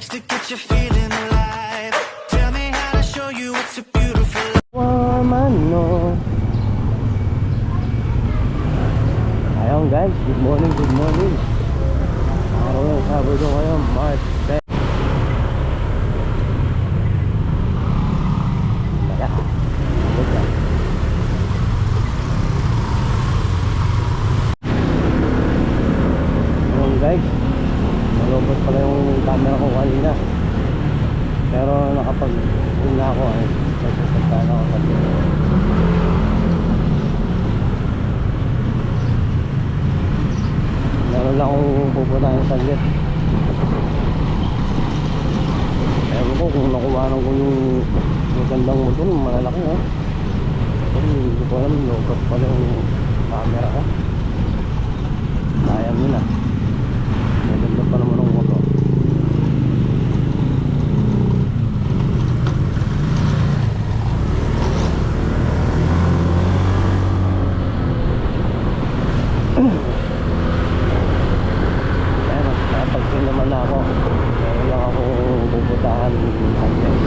words to get you feeling alive. Tell me how to show you it's a beautiful life. Mano. Ayun guys, good morning, good morning. Araw ng Sabado ngayon, March 10. Ayun guys, malubot pala yung camera ko kanina. Pero nakapag-zoom na ako ay nagsasaltaan ako kasi meron lang akong pupuntahan saglit. Ewan ko kung nakuhanan ko yung magandang motor, malalaki ha. Pero hindi ko alam, lobat pala yung camera ko. Sayang yun ah. Maganda pa naman ang motor. Nakapag-pin naman na ako. Meron lang ako pupuntahan saglit.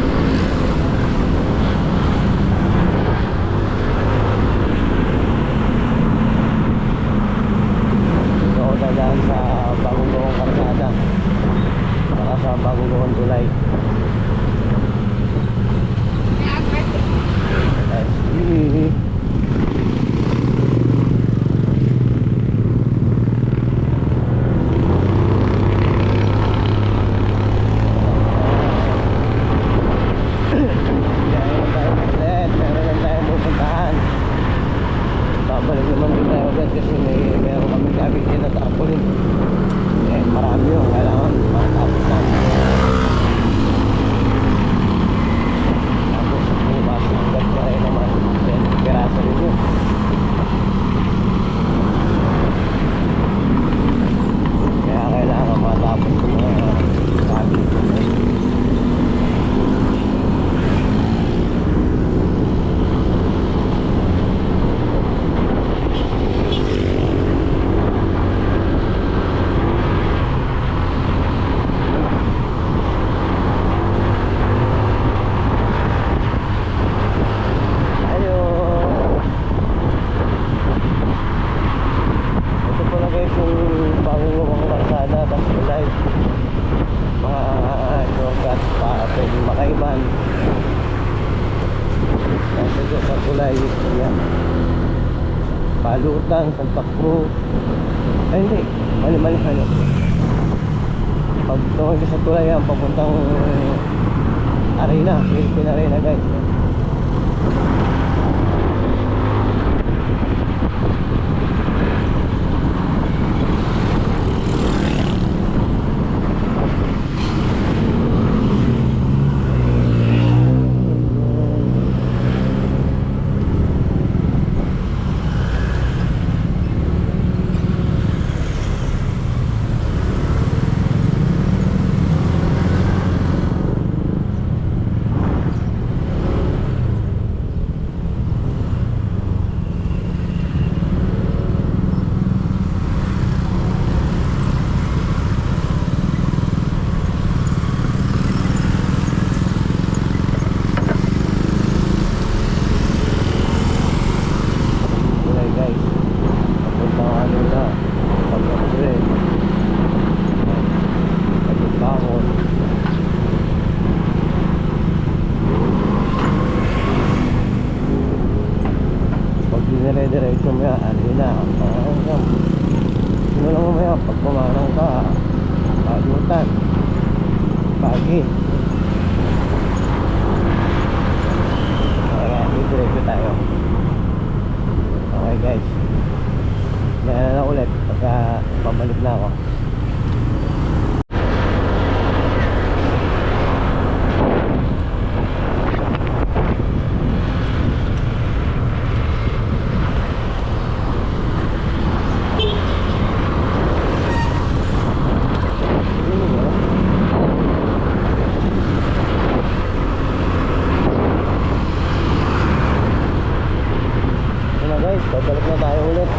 Dito ako dadaan sa bagong gawang karsada saka sa bagong gawang tulay. Babalik naman din tayo agad kasi meron kami gabi din na tarpaulin. Marami yun, kailangan matapos namin. Tapos bukas agad ka rin naman 20 piraso rin yun. Kaya kailangan matapos ko mga gabi. Makaiban nasa sa tulay yan. Palutan, Santa Cruz ay hindi, mali pag tumawag ka sa tulay yan papuntang Arena, Philippine Arena guys. Dire-diretso mo yan, Arena. Sino lang mo yan, pag pumanong ka, pagutan, pagi. Kaya diretso tayo. Okay guys, yan na ulit pagka pabalik na ako. Babalik na tayo ulit.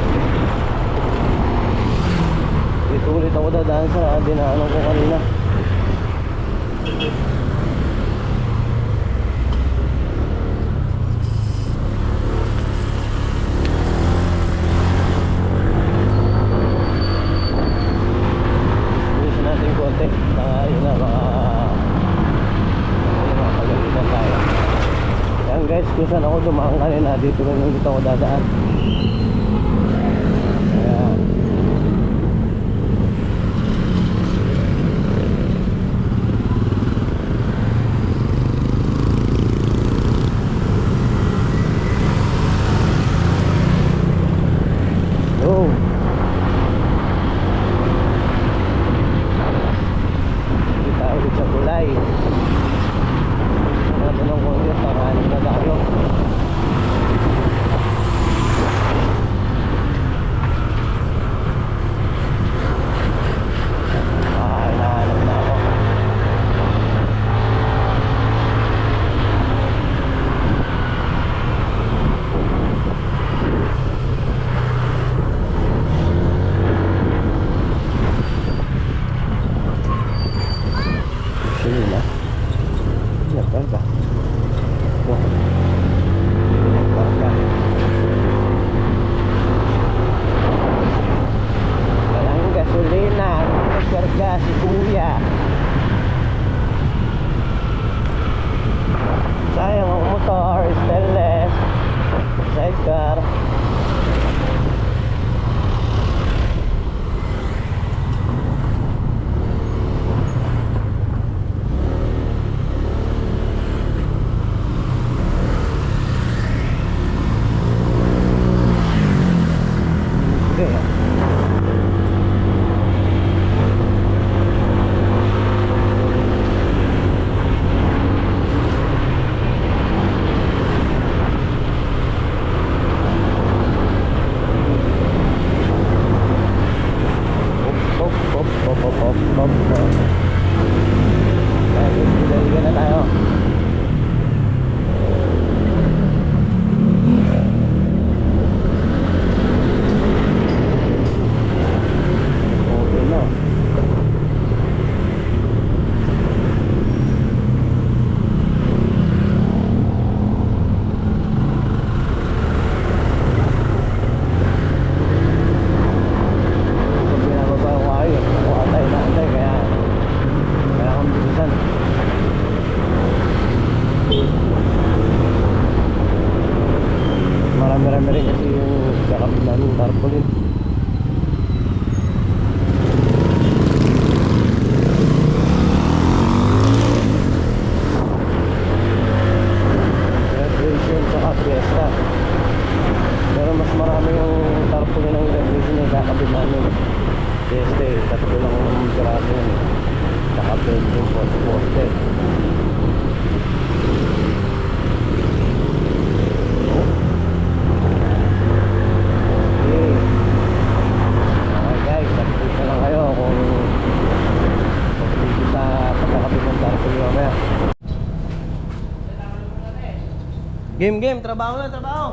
Dito ulit ako dadaan sa dinaanan ko kanina. yun na, mga pagalitan tayo. Yan guys, kung saan ako dumaan kanina, dito rin yung dito ako dadaan. Ayan. Oh. Hindi tayo ulit sa tulay. Natanong ko ulit, tanghali na tayo. Hinahanap na ako. Sino na? Nagkarga. Oh. Nagkarga. Walang gasolina. Nagkarga si Kuya. Sayang ang motor. Stainless. Sidecar. Daligan na tayo. Okay na. Kung binababa ko kayo, kuha tayo na antay, kaya kailangan bilisan. Marami-rami rin kasi yung kakabit namin tarpaulin. Graduation saka fiesta. Pero mas marami yung tarpaulin ng graduation yung kakabit namin. Fiesta eh, tatlo lang ng piraso yun eh. Saka yung poste. Okay guys, update na lang kayo kung pagpili sa pagkakabit ng tarpaulin mamaya. Game, trabaho na, trabaho.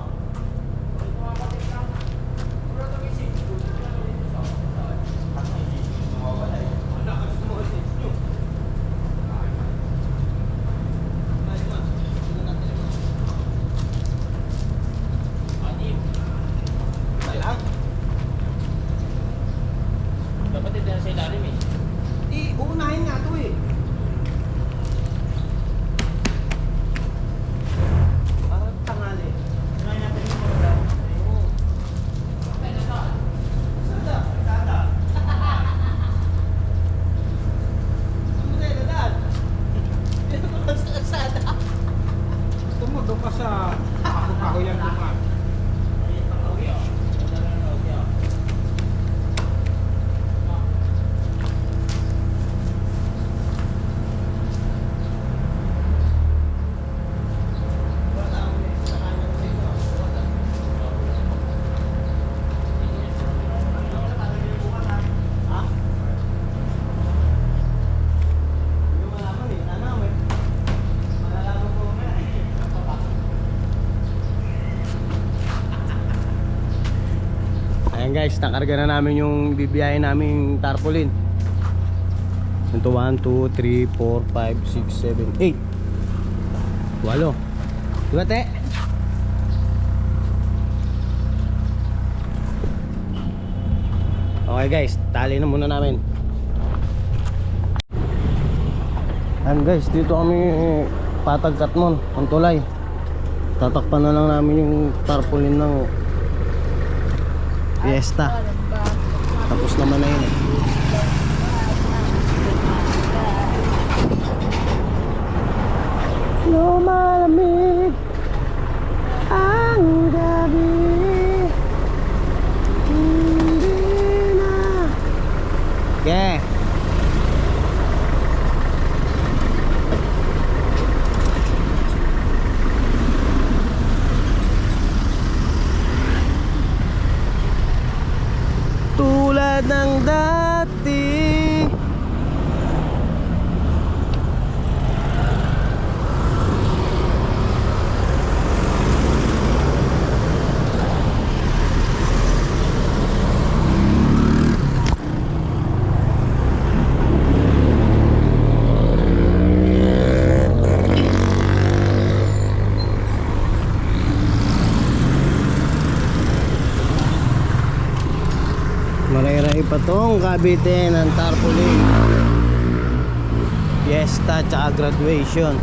Dapat ito na sa ilalim eh. Uunahin nga ito eh. Parang tangali. Sinayin natin yung mga daw. Sada. Saan mo tayo dadaan? Dito ko lang sa kasada. Gusto mo doon ka sa kahoy-kahoyan dumaan. Ayan guys, nakarga na namin yung bibiyahe namin tarpaulin. Ito 1, 2, 3, 4, 5, 6, 7, 8 Walo. Diba te? Okay guys, tali na muna namin. Ayan guys, dito kami Patag Katmon, ang tulay. Tatakpan na lang namin yung tarpaulin ng Fiesta. Tapos naman na yun eh. Lumalamig ang gabi, hindi na. Okay. Tulad ng dati. Marairay pa tong kabite ng tarpaulin Fiesta tsaka graduation.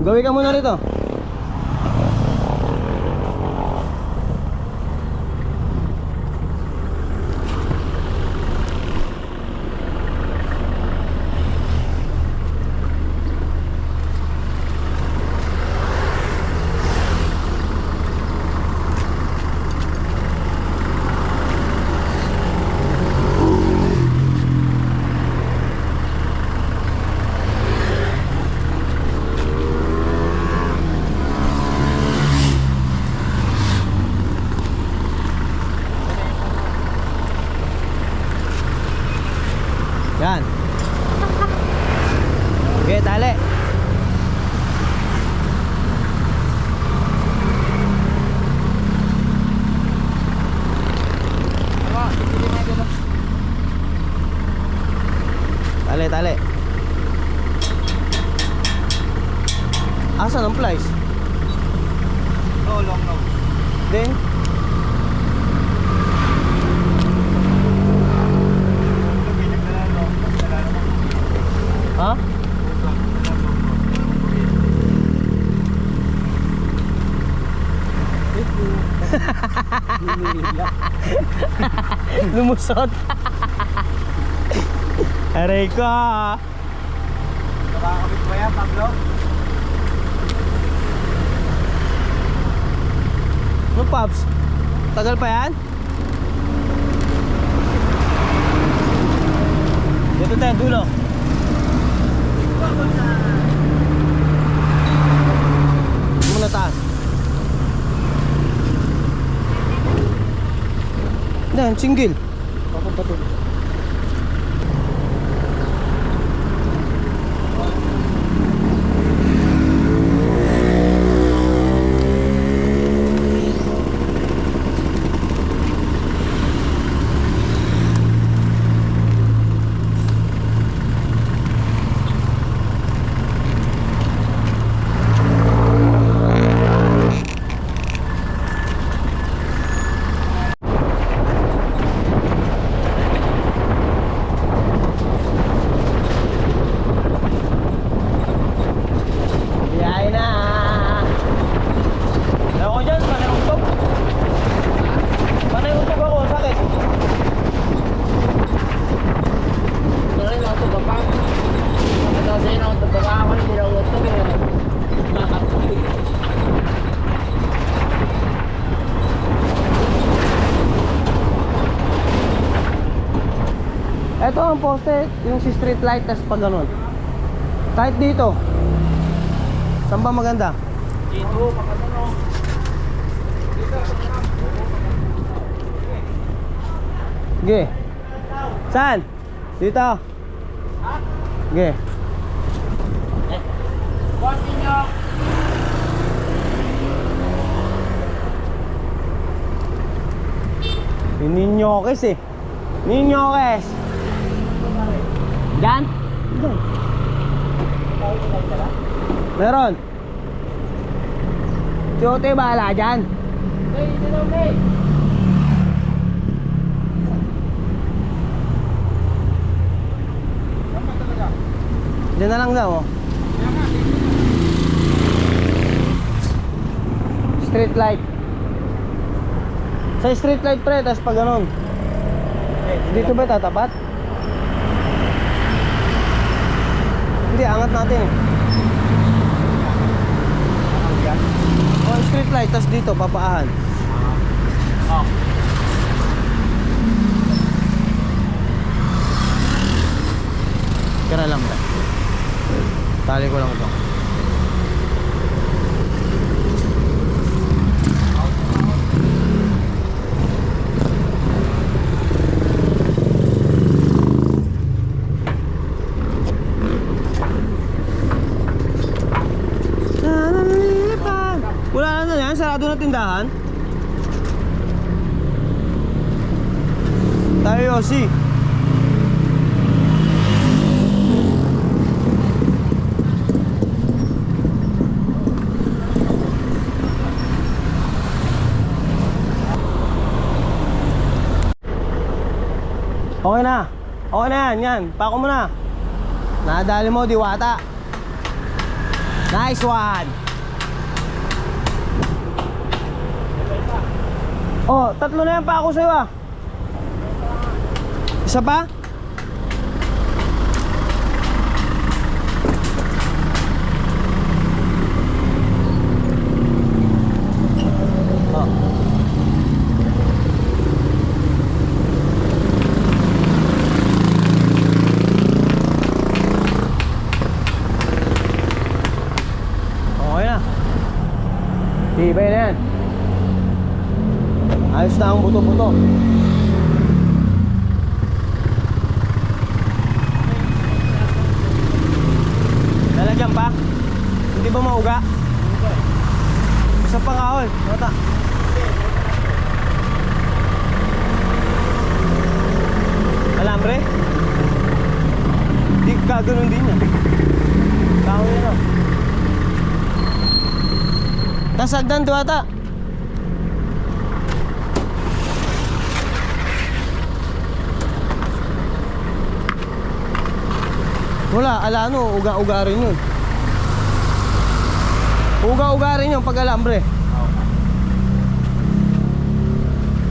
Gawin ka muna rito. Yan. Okay, tali. Tali. Asan ang plies? No, long no. Then ha? Lumusot. Aray ko. Nakakabit ba yan, Pablo? Ano, Pops? Tagal pa yan? Dito tayo, dulo. Muna taas. Yan, single. Papapatin. Ito ang poste, yung si street light, tas pag ganun. Kahit dito. Saan ba maganda? Dito, maganda no. Sige. Saan? Dito. Sige. Boss ninyo. Ninyokes eh. Ninyokes. Diyan? Diyan. Meron. Chote bahala dyan. Diyan na lang daw, oh. Kaya nga, dito. Street light. Sa street light pre, tapos pag ganun. Dito ba tatapat? Hindi, angat natin eh. Oh, street light, tapos dito, papaahan. Oh. Kira lang ba? Tali ko lang ito. Wala na yan, sarado na tindahan. Tayo Yossi. Okay na. Okay na yan, yan. Pako mo na. Nadali mo, diwata. Nice one. Oh, tatlo na yan pa ako sa'yo ah. Isa pa? Oh. Okay na. Tibay na yan. Ayos na ang buto-buto. Lalagyan pa? Hindi ba mauga? Isa pa nga ol. Mata. Alambre? Di gaganon din yan. Kahoy yan oh. Tas agdan diwata. Wala, ala ano, uga-uga rin yun. Uga-uga rin yun pag alambre.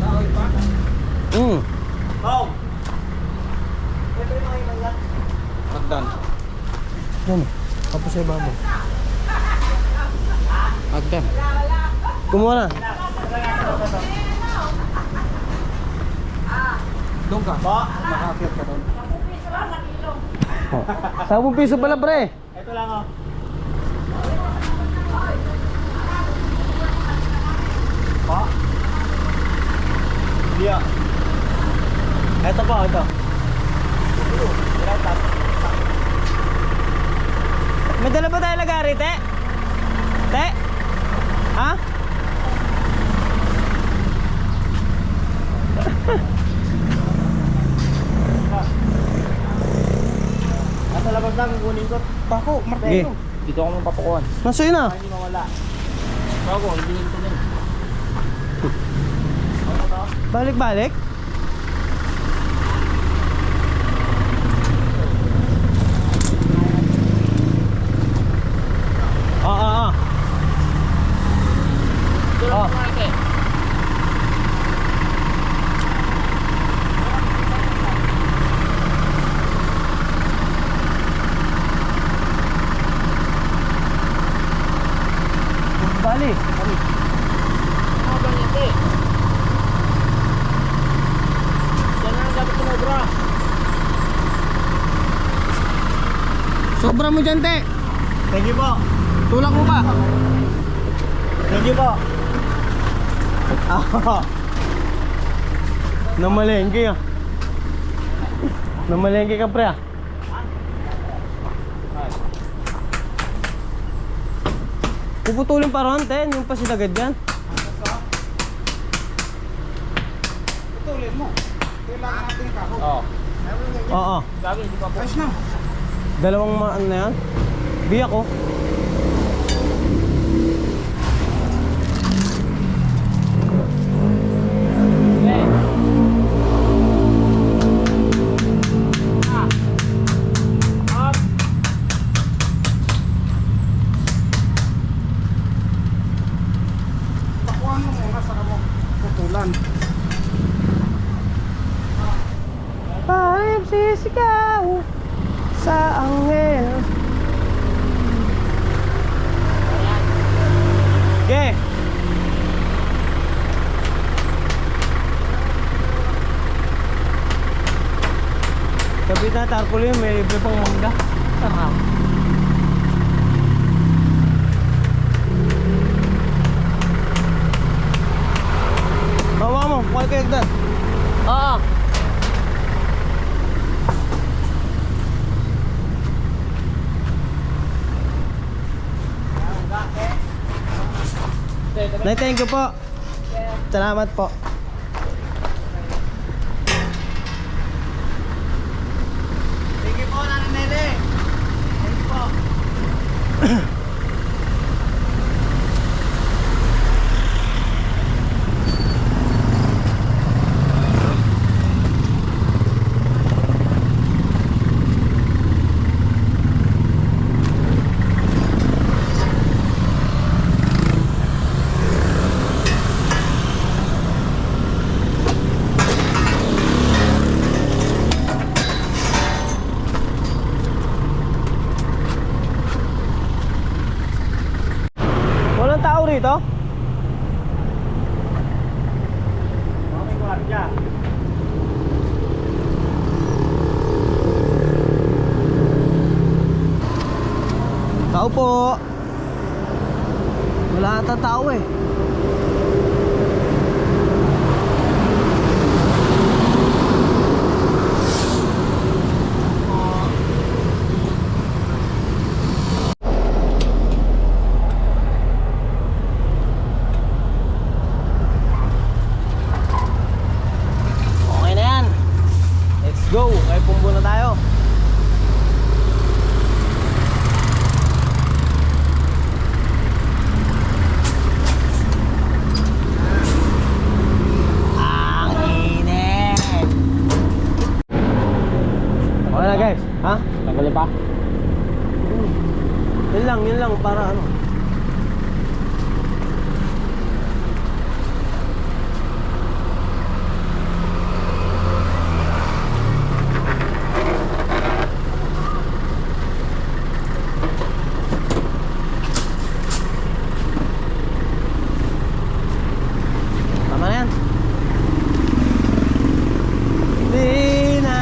Kahoy pa. Oh. Agdan. Yan eh, tapos sa ibabaw. Agdan. Kumuha na. Doon ka. Makakit ka doon. Oh. 10 piso pala pre. Ito lang oh. Pa? Iya. Ito pa, ito. May dala ba tayo lagari, te? Te? Ha? Nasa labas lang, kukunin ko. Pako, martelo. Dito ako mapapakuhan. Nasa'yo na. Hindi mawala. Bago, hindi ko din. Balik-balik. Ah. Tulong mo ate. Bali. Ano ba niya ate? Yan na dapat sumobra. Sobra mo dyan, te. Thank you po. Tulak mo pa. Thank you po. Namalengke ah. Namalengke ka pre ah. Puputulin pa ron, te. Yung pasilagad yan. Putulin mo. Kailangan natin kahoy. Oo. Oo. Gabi, hindi pa po. Ayos na. Dalawang ano na yan. Biyak ko. sisigaw sa anghel. Okay. Sabi na tarpaulin, may libre pang mangga. Sarap. Bawa mo, kuha kayo agad. Oo. Nay, thank you po. Salamat po. Sige po, Nanay Nene. Thank you po. Walang tao rito? Mga gwardiya. Tao po. Wala ata tao eh. Okay na yan. Let's go. Kay Pumbo na tayo. Ang init. Okay na guys. Ha? Tagali pa? Yun lang para ano. Tama na yan. Di na.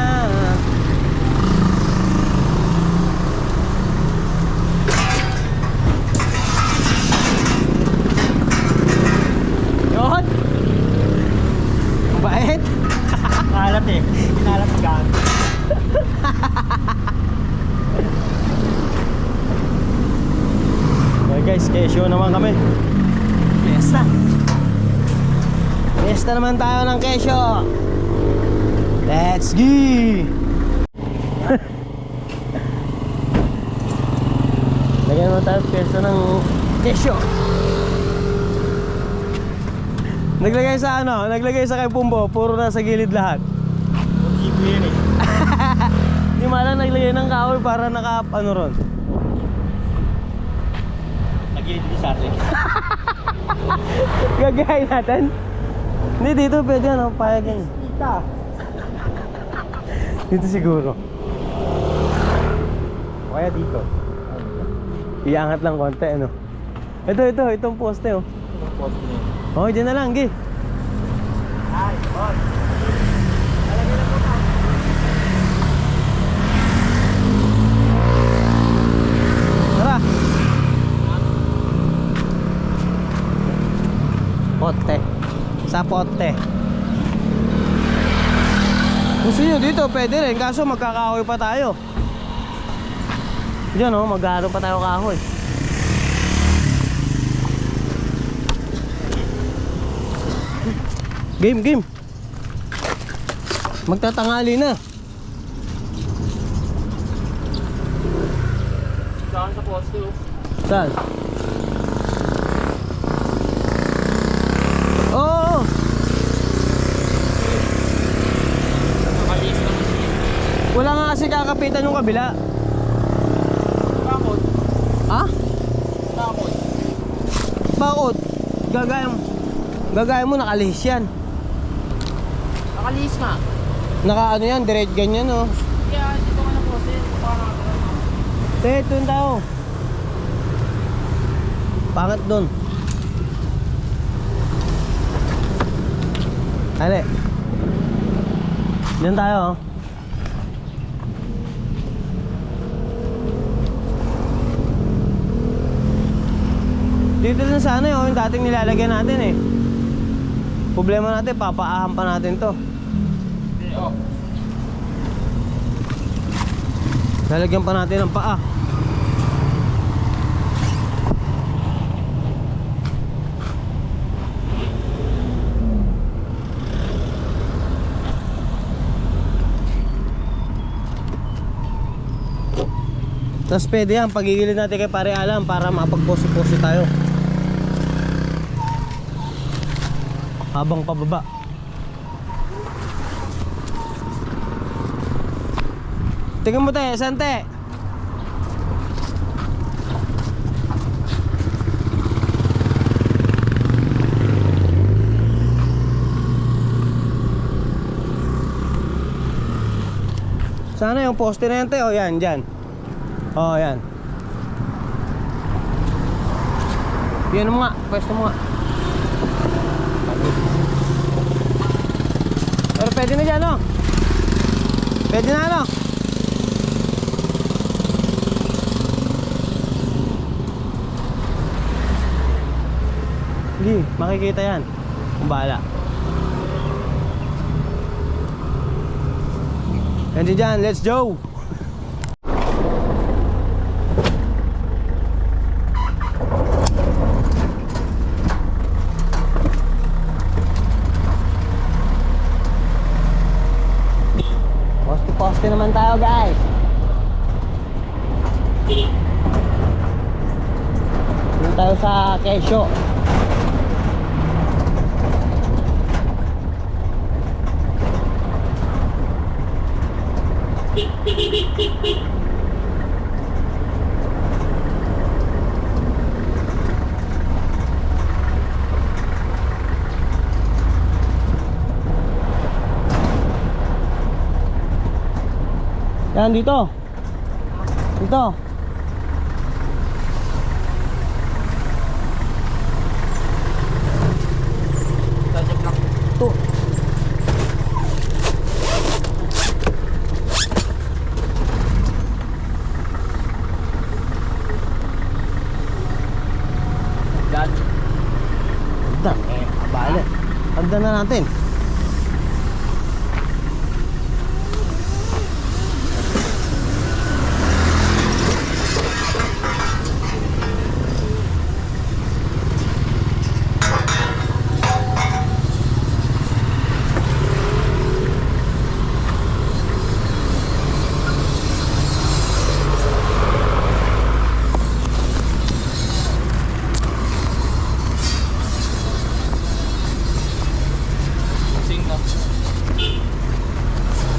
Yun. Ang bait. Kalat eh. Kinalat ang gaan. Okay guys, kesyo naman kami. Fiesta. Fiesta naman tayo ng kesyo. Let's go. Lagyan naman tayo fiesta ng kesyo. Naglagay sa ano? Naglagay sa kay Pumbo. Puro nasa gilid lahat. Sipo yun eh. Hindi malang naglagay ng kahoy para naka ano ron. Nagilid din sa atin. Gagayain natin. Hindi dito pwede ano, payag yan. Kita. Dito siguro. Kaya dito. Iangat lang konti ano. Itong poste oh. Anong post niya? Oh, dyan na lang, gi. Ay, boss. Alagay na po tayo. Tara. Pote. Sa pote. Gusto nyo dito, pwede rin. Kaso magkakahoy pa tayo. Diyan oh, maghalo pa tayo kahoy. Game. Magtatangali na. Saan sa poste oh. Saan? Oo. Nakalis na. Wala nga kasi kakapitan yung kabila. Bakot. Ha? Bakot. Bakit? Gagaya mo nakalihis yan. Nakalis nga. Naka ano yan, direct ganyan oh. Kaya hindi ko na po sir. Doon tayo. Pangat doon. Ale. Diyan tayo oh. Dito lang sana yung dating nilalagyan natin eh. Problema natin, papaahan pa natin to. Lalagyan pa natin ng paa. Tapos pwede yan, pagigilid natin kay Pare Alam para makapag-posi-posi tayo habang pababa. Tingnan mo tayo, sante. Sana yung poste na yan tayo, yan, dyan. Oh, yan. Yan mo nga, pwesto mo nga. Pero pwede na dyan, no? Pwede na, no? Hindi, makikita yan. Kung bahala. Pwede dyan, let's go! Poste naman tayo guys. Dito tayo sa Kesyo. Yan dito. Dito. Ito. Dad. Abala. Hagdan na natin.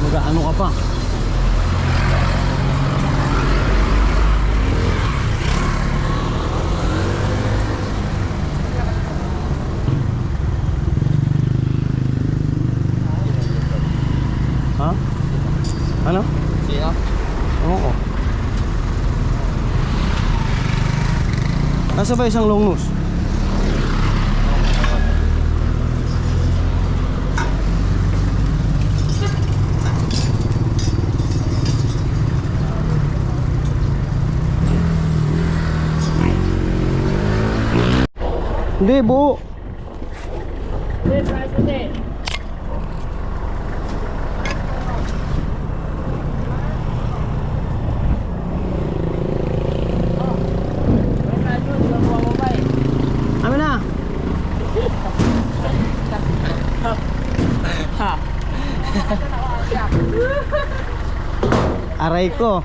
Mag-ano ka pa? Ha? Ano? Sino? Ewan ko. Nasa ba isang long nose? Hindi, buo. Amin na. Aray ko.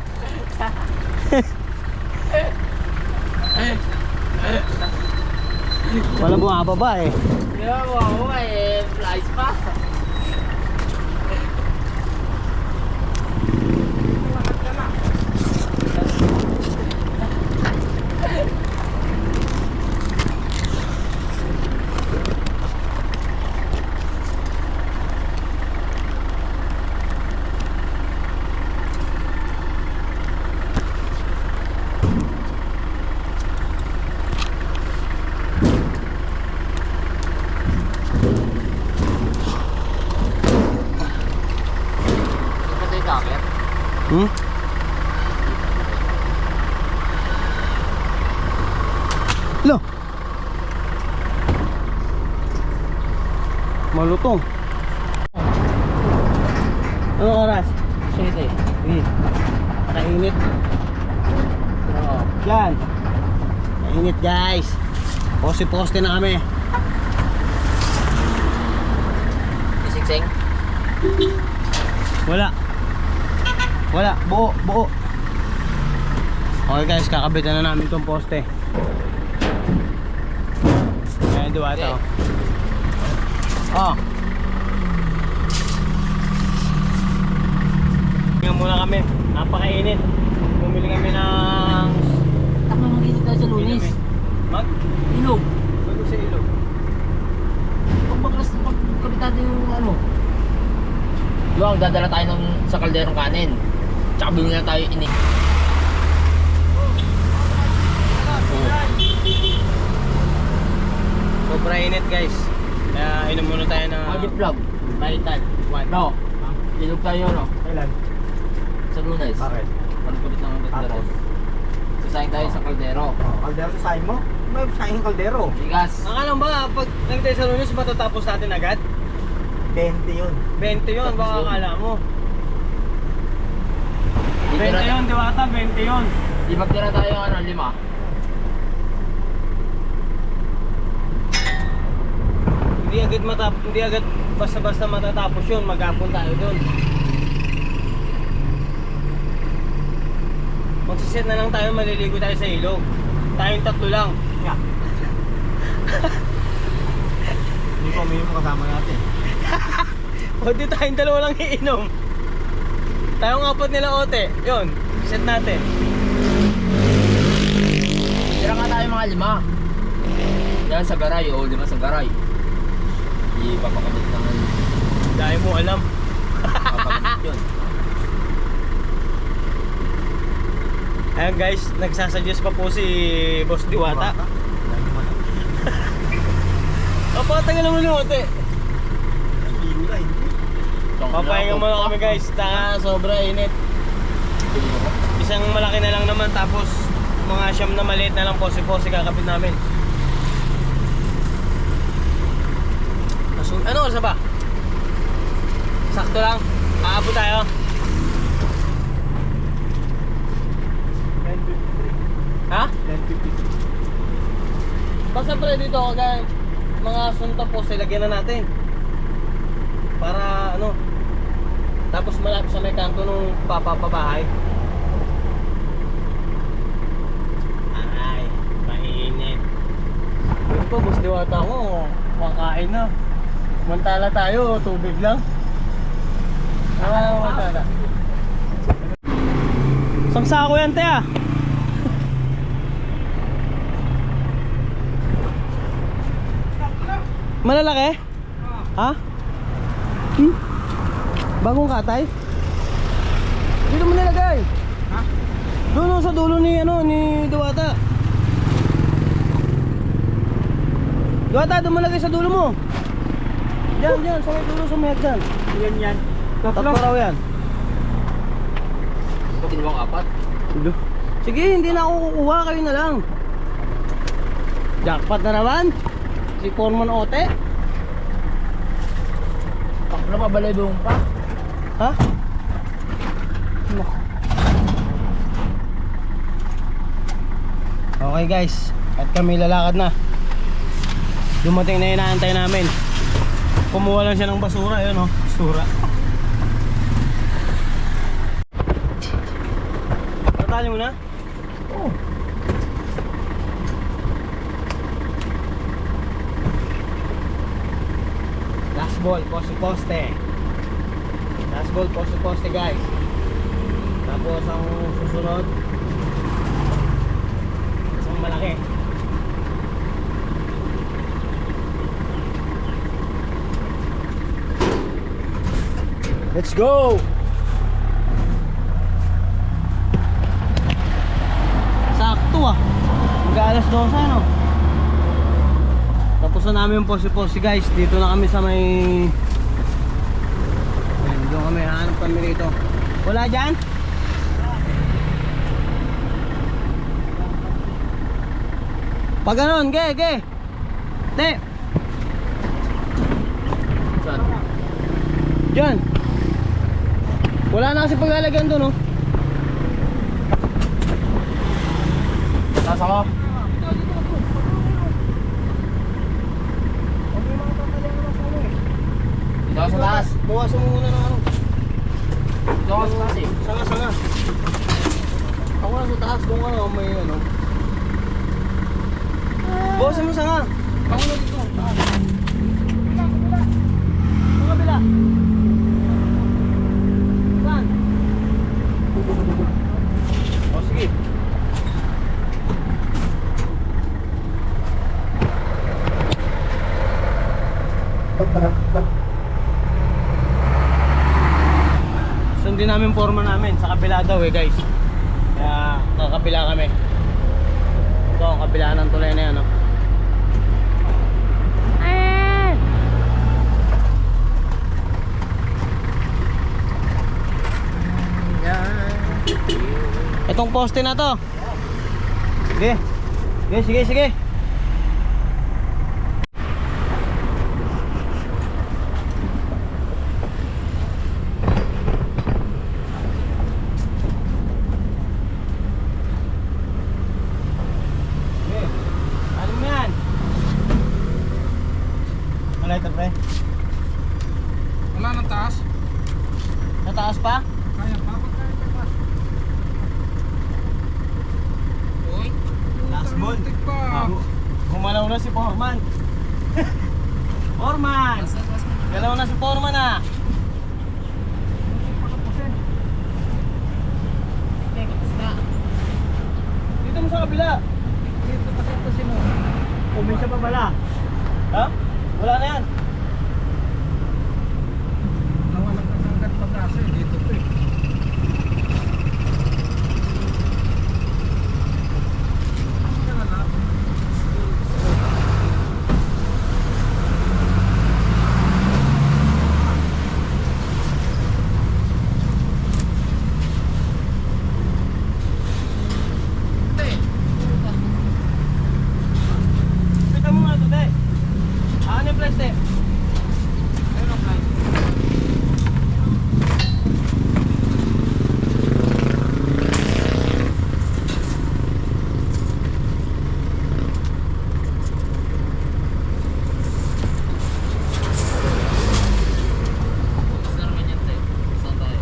Wala bumababa eh. Di ba mo eh, flies pa. Hmm? Lo. Malutong. Anong oras? 7. Nakainit. Yan. Nakainit guys. Poste na kami. Singsing. Wala. Buo. Okay guys, kakabitan na namin tong poste. Ayan, Diwata. Oh. Tingnan muna kami. Napakainit. Bumili kami ng... Takbo mag-init tayo sa Lunis. Mag? Ilog. Bago sa ilog. Pagkabitado yung ano. Luwag, dadala tayo sa kalderong kanin. Tsaka bumili na tayo ini. Sobra init guys. Kaya inom muna tayo ng... Audit vlog. Titan. No. Ilog tayo, no? Kailan? Sa Lunes. Bakit? Pagkabit lang ang Tapos? Sasayang tayo sa kaldero. Kaldero sa saing mo? May saing kaldero. Bigas. Akala ba pag nagtayo sa lunes matatapos natin agad? 20 yun. 20 yun, baka akala mo. Di 20 tira- yun, Diwata, 20 yun. Di magtira tayo ano, 5. Hindi agad basta-basta matatapos yun, maghapon tayo doon. Magsiset na lang tayo, maliligo tayo sa ilog. Tayong 3 lang. Yeah. Hindi ko uminom kasama natin. O di tayong 2 lang iinom. Tayong 4 nila ote. Yun, set natin. Tira nga tayo mga 5. Yan sa garay, o 5 sa garay. Di papakabit lang. Dahil mo alam. Papakabit yun. Ayan guys, nagsasuggest pa po si Boss Diwata. Papatagal naman yung ote. Ligo na hindi. Papahinga muna kami guys, sobra init. Isang malaki na lang naman, tapos mga siyam na maliit na lang posi-posi kakapit namin. Ano oras na ba? Sakto lang, aabot tayo. Ha? 10:53. Basta pre dito kagaya mga sunta posi, lagyan na natin. Para ano, tapos malapit sa may kanto nung papabahay. Ay, mainit. Yun po, Boss Diwata ko, makain na. Mantala tayo, tubig lang. Mantala. Sangsako yan, te ah. Malalaki? Ha? Bagong katay? Dito mo nilagay. Ha? Doon sa dulo ni Diwata. Diwata, doon mo lagay sa dulo mo. Diyan, sa may dulo, sumayag dyan. Yan. 3 raw yan. Pati naman 4. Sige, hindi na ako kukuha, kayo na lang. Jackpot na naman. Si Foreman Ote. Takbo na pabalay buong pa. Ha? Okay guys, at kami lalakad na. Dumating na inaantay namin. Kumuha lang siya ng basura, yun oh, basura. Tatali mo na? Oo. Last ball, poste. Last ball, poste guys. Tapos ang susunod, isang malaki. Let's go! Sakto ah. Mag-alas 12 ano? Tapos na namin yung posi-posi guys. Dito na kami sa may... Ayan, doon kami, hanap kami rito. Wala dyan? Pag ganon, ge. Te. Saan? Diyan. Wala na kasi paglalagyan doon, oh. Taas ako. Dito ako sa taas. Bawasan mo muna ng ano. Dito ako sa taas eh. Sanga. Ako na sa taas kung ano, may ano. Bawasan mo sanga. Ako na dito. Taas. Sa kabila. Saan? O sige. Sundin namin forma namin sa kabila daw eh guys. Kaya kakabila kami. Ito ang kabila ng tulay na yan, no? Itong poste na to. Sige. Ano mo yan? Malighter pre. Wala nang taas. Sa taas pa? Kaya pa. Ba't kaya pa? Uy. Last ball. Muntik pa. Gumalaw na si Foreman. Foreman! Galaw na si Foreman ah. Dito mo sa kabila. Dito kasi mo. Umisa pa pala. Ha? Wala na yan. Nawalan ka ng agad pag-asa eh. Dito to eh. Pita mo nga ito, te. Ano yung flash, te? Ayun ang flash. Saan naman yan, te? Saan tayo?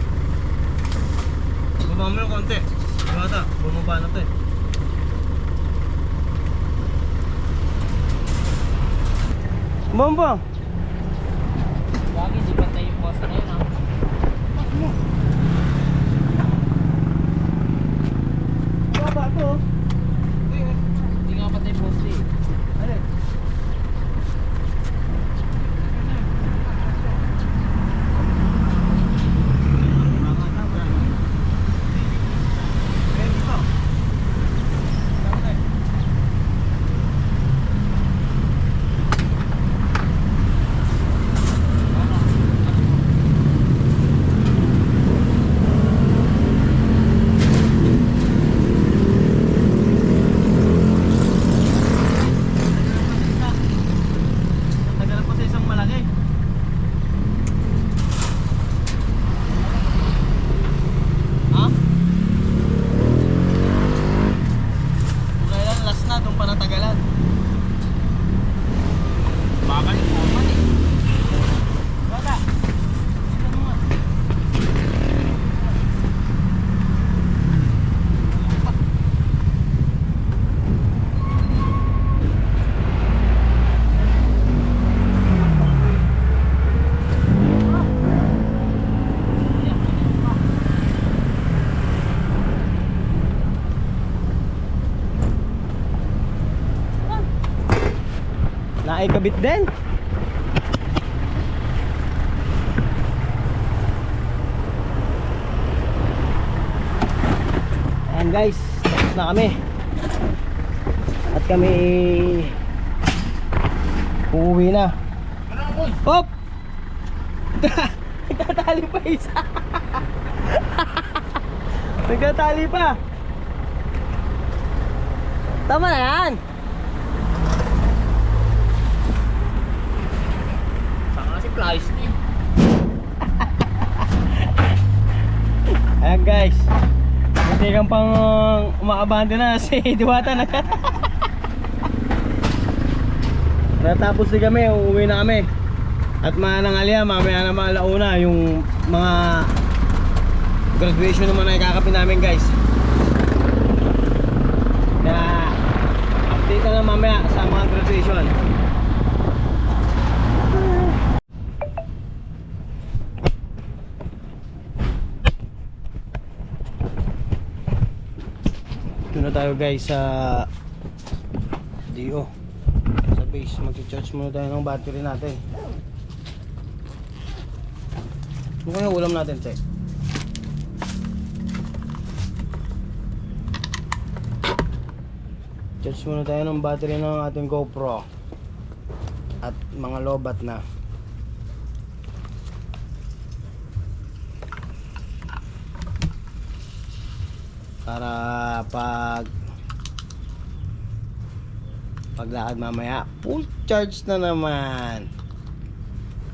Bumaba mo ng konti. Bumata, bumaba na to eh. Bumaba. Bakit di pantay yung poste na yun ah? Bumaba to. Hindi nga pantay yung poste eh. Ano? Tagalan pa sa isang malaki. Ha? Kailan last na itong panatagalan. Baka yung Foreman eh. Bata, tignan mo nga. Naikabit din. Ayan guys, tapos na kami. At kami uuwi na. Hop! Nagtatali pa isa. Nagtatali pa. Tama na yan. pala, ayos na eh. Ayan guys, hindi kang pang umaabante na si Diwata na. Natapos din kami, uuwi na kami. At manangalya, mamaya naman alauna yung mga graduation naman na ikakapin namin guys. Kaya update na lang mamaya sa mga graduation. Ito na tayo guys sa DO, sa base. Mag-charge muna tayo ng battery natin. Ano kaya ulam natin, Che? Charge muna tayo ng battery ng ating GoPro at mga lobat na. Para paglakad mamaya full charge na naman.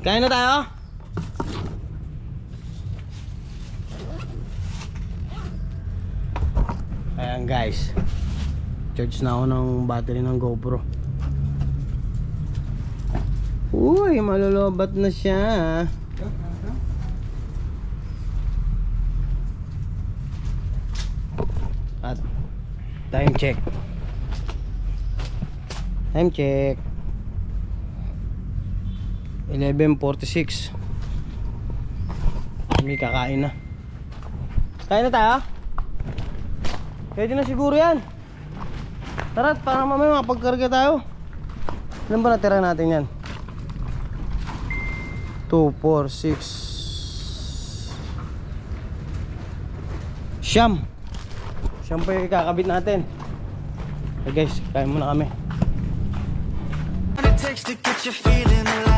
Kain na tayo. Ayan guys, charge na ako ng battery ng GoPro. Uy, malolobat na siya. At time check. Time check 11:46. Kami kakain na. Kain na tayo? Pwede na siguro yan. Tara, para mamaya makapagkarga tayo. Ilan ba natira natin yan? 2, 4, 6 Siyam pa yung ikakabit natin. Okay guys, kain muna kami. What it takes to get you feeling alive.